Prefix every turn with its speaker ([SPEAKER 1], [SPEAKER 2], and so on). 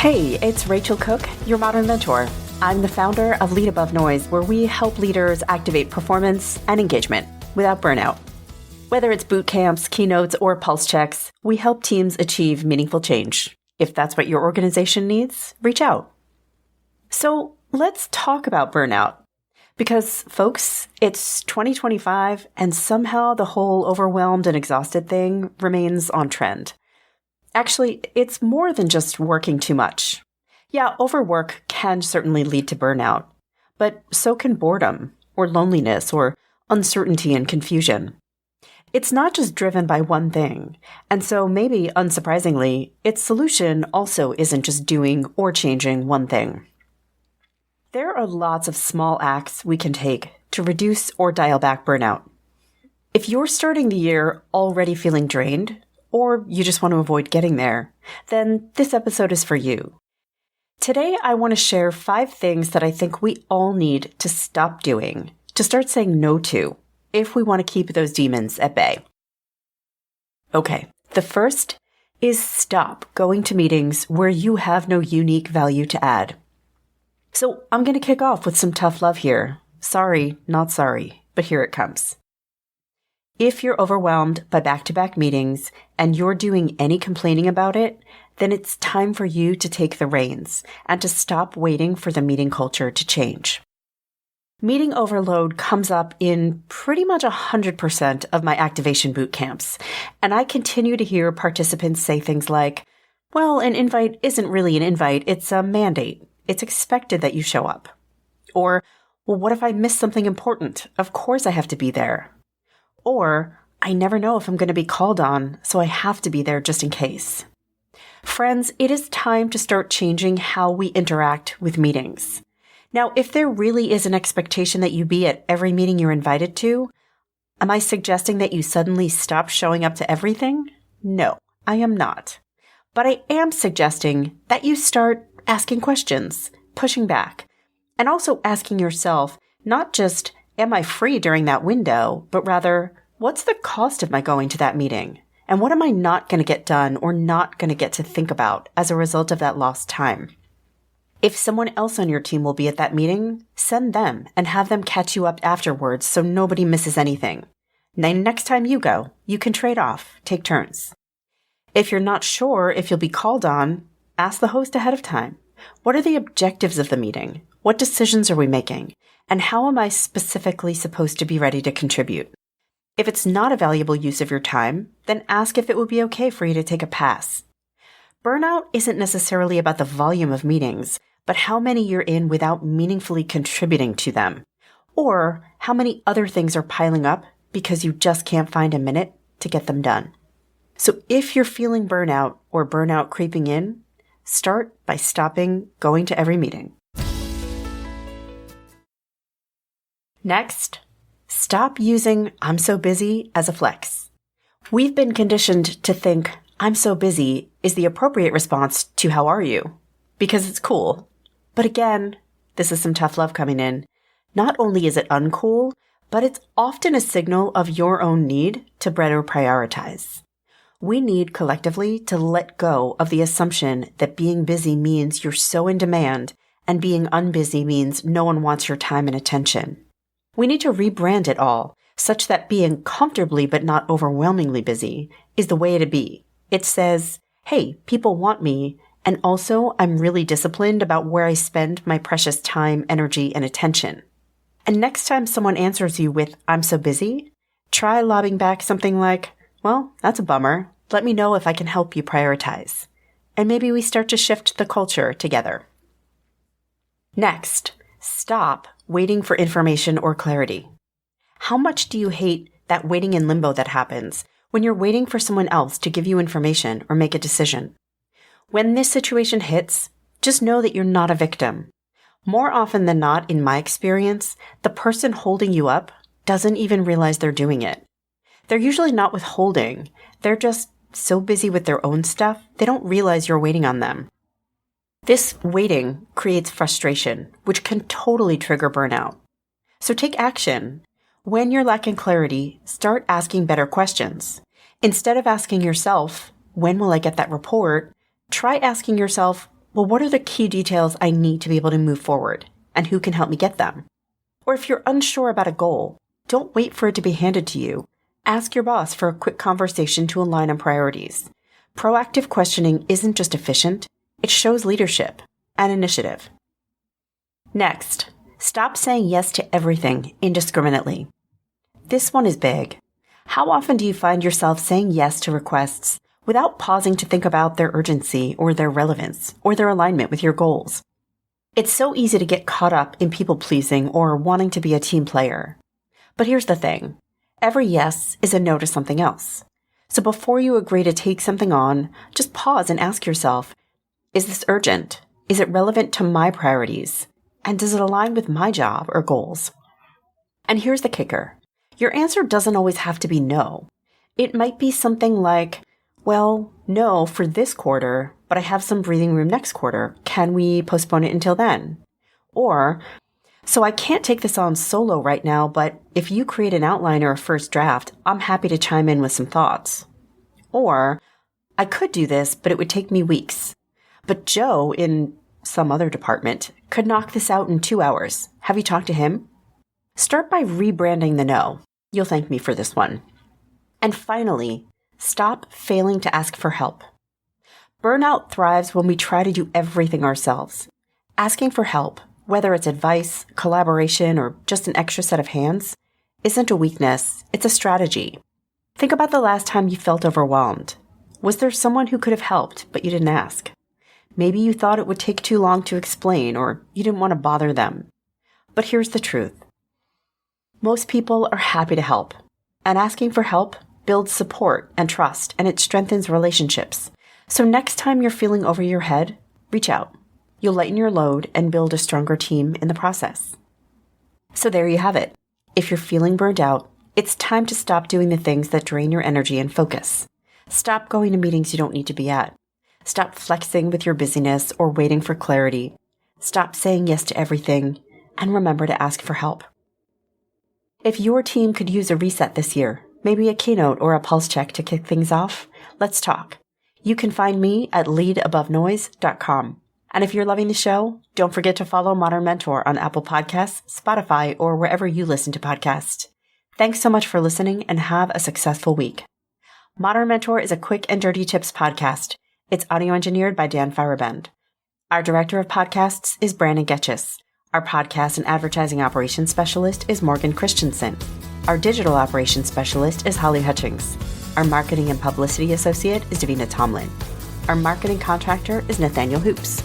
[SPEAKER 1] Hey, it's Rachel Cooke, your modern mentor. I'm the founder of Lead Above Noise, where we help leaders activate performance and engagement without burnout. Whether it's boot camps, keynotes, or pulse checks, we help teams achieve meaningful change. If that's what your organization needs, reach out. So let's talk about burnout. Because, folks, it's 2025, and somehow the whole overwhelmed and exhausted thing remains on trend. Actually, it's more than just working too much. Yeah, overwork can certainly lead to burnout, but so can boredom, or loneliness, or uncertainty and confusion. It's not just driven by one thing, and so maybe, unsurprisingly, its solution also isn't just doing or changing one thing. There are lots of small acts we can take to reduce or dial back burnout. If you're starting the year already feeling drained, or you just want to avoid getting there, then this episode is for you. Today, I want to share 5 things that I think we all need to stop doing, to start saying no to, if we want to keep those demons at bay. Okay, the first is stop going to meetings where you have no unique value to add. So I'm going to kick off with some tough love here. Sorry, not sorry, but here it comes. If you're overwhelmed by back-to-back meetings and you're doing any complaining about it, then it's time for you to take the reins and to stop waiting for the meeting culture to change. Meeting overload comes up in pretty much 100% of my activation boot camps, and I continue to hear participants say things like, well, an invite isn't really an invite, it's a mandate. It's expected that you show up. Or, well, what if I miss something important? Of course I have to be there. Or, I never know if I'm going to be called on, so I have to be there just in case. Friends, it is time to start changing how we interact with meetings. Now, if there really is an expectation that you be at every meeting you're invited to, am I suggesting that you suddenly stop showing up to everything? No, I am not. But I am suggesting that you start asking questions, pushing back, and also asking yourself, not just, am I free during that window, but rather, what's the cost of my going to that meeting? And what am I not going to get done or not going to get to think about as a result of that lost time? If someone else on your team will be at that meeting, send them and have them catch you up afterwards so nobody misses anything. Then next time you go, you can trade off, take turns. If you're not sure if you'll be called on, ask the host ahead of time. What are the objectives of the meeting? What decisions are we making? And how am I specifically supposed to be ready to contribute? If it's not a valuable use of your time, then ask if it would be okay for you to take a pass. Burnout isn't necessarily about the volume of meetings, but how many you're in without meaningfully contributing to them, or how many other things are piling up because you just can't find a minute to get them done. So if you're feeling burnout or burnout creeping in, start by stopping going to every meeting. Next, stop using "I'm so busy" as a flex. We've been conditioned to think "I'm so busy" is the appropriate response to "How are you?" because it's cool. But again, this is some tough love coming in. Not only is it uncool, but it's often a signal of your own need to better prioritize. We need collectively to let go of the assumption that being busy means you're so in demand and being unbusy means no one wants your time and attention. We need to rebrand it all such that being comfortably but not overwhelmingly busy is the way to be. It says, hey, people want me, and also I'm really disciplined about where I spend my precious time, energy, and attention. And next time someone answers you with "I'm so busy," try lobbing back something like, well, that's a bummer. Let me know if I can help you prioritize. And maybe we start to shift the culture together. Next, stop waiting for information or clarity. How much do you hate that waiting in limbo that happens when you're waiting for someone else to give you information or make a decision? When this situation hits, just know that you're not a victim. More often than not, in my experience, the person holding you up doesn't even realize they're doing it. They're usually not withholding. They're just so busy with their own stuff, they don't realize you're waiting on them. This waiting creates frustration, which can totally trigger burnout. So take action. When you're lacking clarity, start asking better questions. Instead of asking yourself, when will I get that report? Try asking yourself, well, what are the key details I need to be able to move forward, and who can help me get them? Or if you're unsure about a goal, don't wait for it to be handed to you. Ask your boss for a quick conversation to align on priorities. Proactive questioning isn't just efficient, it shows leadership and initiative. Next, stop saying yes to everything indiscriminately. This one is big. How often do you find yourself saying yes to requests without pausing to think about their urgency or their relevance or their alignment with your goals? It's so easy to get caught up in people-pleasing or wanting to be a team player. But here's the thing. Every yes is a no to something else. So before you agree to take something on, just pause and ask yourself, is this urgent? Is it relevant to my priorities? And does it align with my job or goals? And here's the kicker. Your answer doesn't always have to be no. It might be something like, well, no for this quarter, but I have some breathing room next quarter. Can we postpone it until then? Or, so I can't take this on solo right now, but if you create an outline or a first draft, I'm happy to chime in with some thoughts. Or, I could do this, but it would take me weeks. But Joe in some other department could knock this out in 2 hours. Have you talked to him? Start by rebranding the no. You'll thank me for this one. And finally, stop failing to ask for help. Burnout thrives when we try to do everything ourselves. Asking for help, whether it's advice, collaboration, or just an extra set of hands, isn't a weakness, it's a strategy. Think about the last time you felt overwhelmed. Was there someone who could have helped, but you didn't ask? Maybe you thought it would take too long to explain, or you didn't want to bother them. But here's the truth. Most people are happy to help, and asking for help builds support and trust, and it strengthens relationships. So next time you're feeling over your head, reach out. You'll lighten your load and build a stronger team in the process. So there you have it. If you're feeling burned out, it's time to stop doing the things that drain your energy and focus. Stop going to meetings you don't need to be at. Stop flexing with your busyness or waiting for clarity. Stop saying yes to everything, and remember to ask for help. If your team could use a reset this year, maybe a keynote or a pulse check to kick things off, let's talk. You can find me at leadabovenoise.com. And if you're loving the show, don't forget to follow Modern Mentor on Apple Podcasts, Spotify, or wherever you listen to podcasts. Thanks so much for listening and have a successful week. Modern Mentor is a quick and dirty tips podcast. It's audio engineered by Dan Firabend. Our director of podcasts is Brandon Getchis. Our podcast and advertising operations specialist is Morgan Christensen. Our digital operations specialist is Holly Hutchings. Our marketing and publicity associate is Davina Tomlin. Our marketing contractor is Nathaniel Hoops.